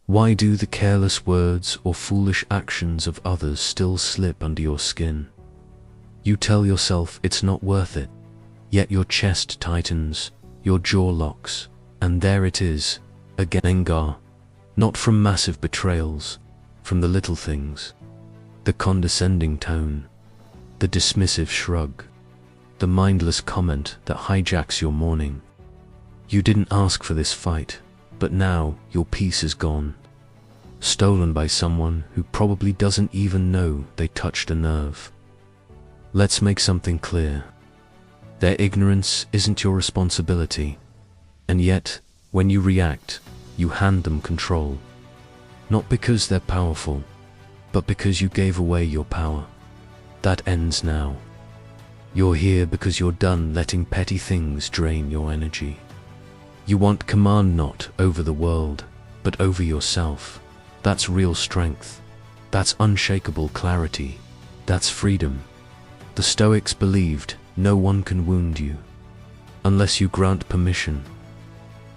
Why do the careless words or foolish actions of others still slip under your skin? You tell yourself it's not worth it, yet your chest tightens, your jaw locks, and there it is, again. Anger, not from massive betrayals, from the little things. The condescending tone, the dismissive shrug, the mindless comment that hijacks your morning. You didn't ask for this fight, but now your peace is gone, stolen by someone who probably doesn't even know they touched a nerve. Let's make something clear. Their ignorance isn't your responsibility, and yet, when you react, you hand them control. Not because they're powerful, but because you gave away your power. That ends now. You're here because you're done letting petty things drain your energy. You want command not over the world, but over yourself. That's real strength. That's unshakable clarity. That's freedom. The Stoics believed no one can wound you unless you grant permission.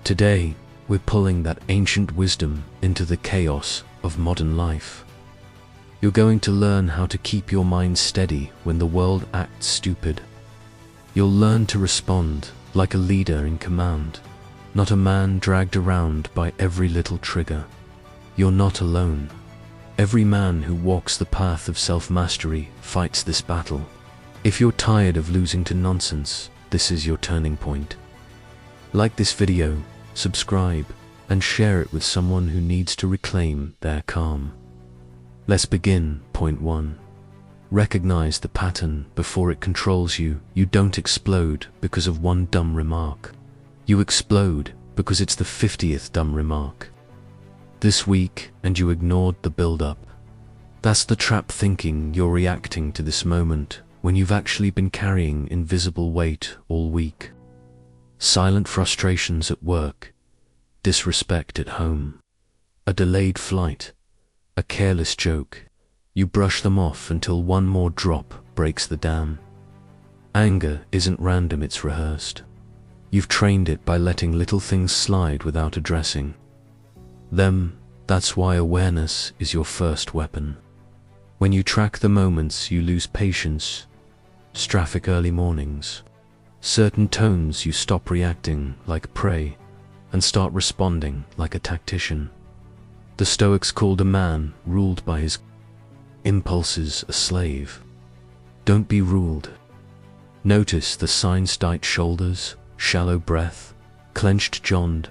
Today, we're pulling that ancient wisdom into the chaos of modern life. You're going to learn how to keep your mind steady when the world acts stupid. You'll learn to respond like a leader in command, not a man dragged around by every little trigger. You're not alone. Every man who walks the path of self-mastery fights this battle. If you're tired of losing to nonsense, this is your turning point. Like this video, subscribe, and share it with someone who needs to reclaim their calm. Let's begin. Point 1. Recognize the pattern before it controls you. You don't explode because of one dumb remark. You explode because it's the 50th dumb remark this week and you ignored the build-up. That's the trap, thinking you're reacting to this moment when you've actually been carrying invisible weight all week. Silent frustrations at work, disrespect at home, a delayed flight, a careless joke. You brush them off until one more drop breaks the dam. Anger isn't random, it's rehearsed. You've trained it by letting little things slide without addressing them. That's why awareness is your first weapon. When you track the moments you lose patience, traffic early mornings, certain tones, you stop reacting like prey and start responding like a tactician. The Stoics called a man ruled by his impulses a slave. Don't be ruled. Notice the signs: tight shoulders, shallow breath, clenched jaw.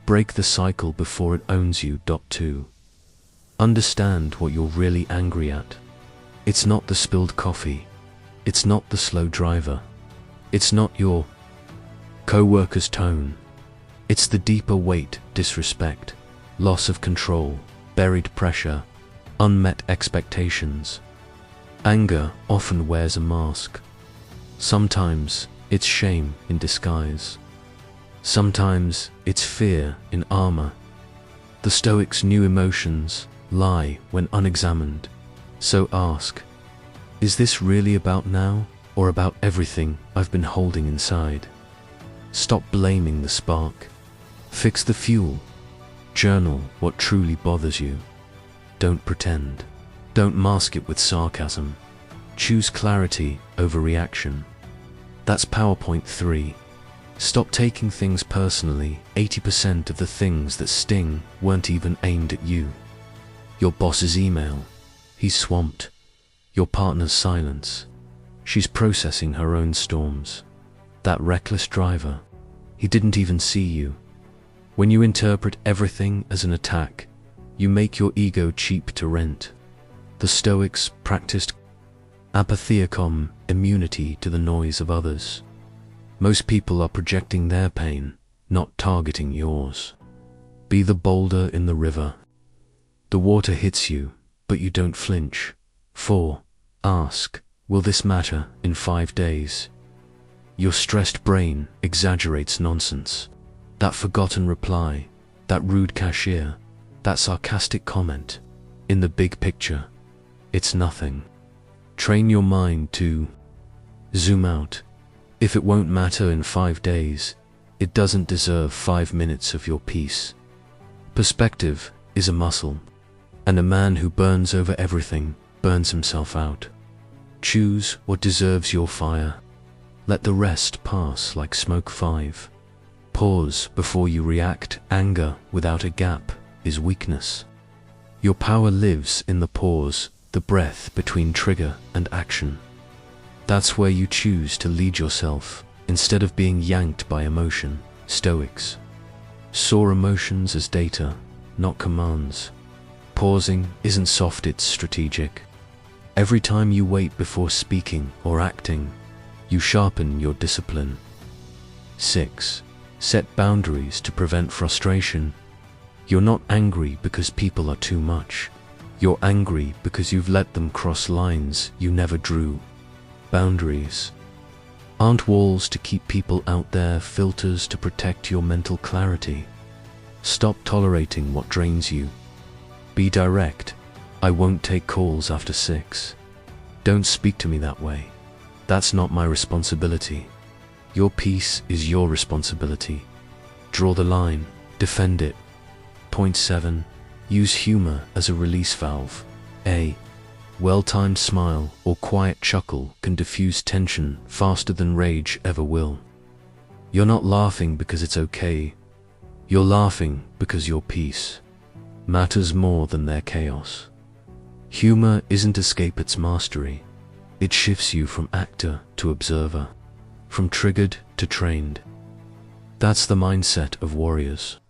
Break the cycle before it owns you. 2. Understand what you're really angry at. It's not the spilled coffee. It's not the slow driver. It's not your co-worker's tone. It's the deeper weight: disrespect, loss of control, buried pressure, unmet expectations. Anger often wears a mask. Sometimes it's shame in disguise. Sometimes it's fear in armor. The Stoics knew emotions lie when unexamined. So ask, is this really about now, or about everything I've been holding inside? Stop blaming the spark. Fix the fuel. Journal what truly bothers you. Don't pretend. Don't mask it with sarcasm. Choose clarity over reaction. That's PowerPoint 3. Stop taking things personally. 80% of the things that sting weren't even aimed at you. Your boss's email, he's swamped. Your partner's silence, she's processing her own storms. That reckless driver, he didn't even see you. When you interpret everything as an attack, you make your ego cheap to rent. The Stoics practiced apatheicom, immunity to the noise of others. Most people are projecting their pain, not targeting yours. Be the boulder in the river. The water hits you, but you don't flinch. 4. Ask, will this matter in 5 days? Your stressed brain exaggerates nonsense. That forgotten reply, that rude cashier, that sarcastic comment. In the big picture, it's nothing. Train your mind to zoom out. If it won't matter in 5 days, it doesn't deserve 5 minutes of your peace. Perspective is a muscle, and a man who burns over everything burns himself out. Choose what deserves your fire. Let the rest pass like smoke. 5. Pause before you react. Anger without a gap is weakness. Your power lives in the pause, the breath between trigger and action. That's where you choose to lead yourself, instead of being yanked by emotion. Stoics saw emotions as data, not commands. Pausing isn't soft, it's strategic. Every time you wait before speaking or acting, you sharpen your discipline. 6. Set boundaries to prevent frustration. You're not angry because people are too much. You're angry because you've let them cross lines you never drew. Boundaries aren't walls to keep people out, there filters to protect your mental clarity. Stop tolerating what drains you. Be direct. I won't take calls after 6. Don't speak to me that way. That's not my responsibility. Your peace is your responsibility. Draw the line. Defend it. Point 7. Use humor as a release valve. A well-timed smile or quiet chuckle can diffuse tension faster than rage ever will. You're not laughing because it's okay. You're laughing because your peace matters more than their chaos. Humor isn't escape, it's mastery. It shifts you from actor to observer, from triggered to trained. That's the mindset of warriors,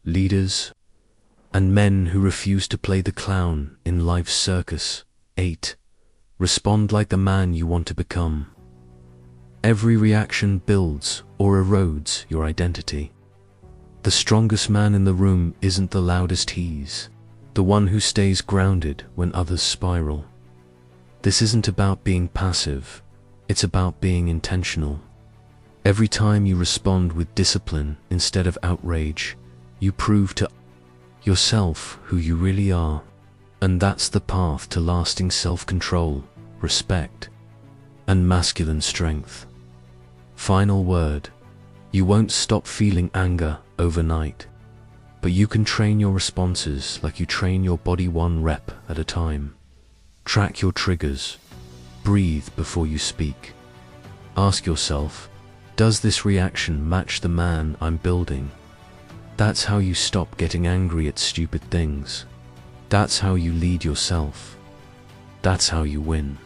leaders, and men who refuse to play the clown in life's circus. 8. Respond like the man you want to become. Every reaction builds or erodes your identity. The strongest man in the room isn't the loudest, he's the one who stays grounded when others spiral. This isn't about being passive, it's about being intentional. Every time you respond with discipline instead of outrage, you prove to yourself who you really are. And that's the path to lasting self-control, respect, and masculine strength. Final word. You won't stop feeling anger overnight, but you can train your responses like you train your body, 1 rep at a time. Track your triggers. Breathe before you speak. Ask yourself, does this reaction match the man I'm building? That's how you stop getting angry at stupid things. That's how you lead yourself. That's how you win.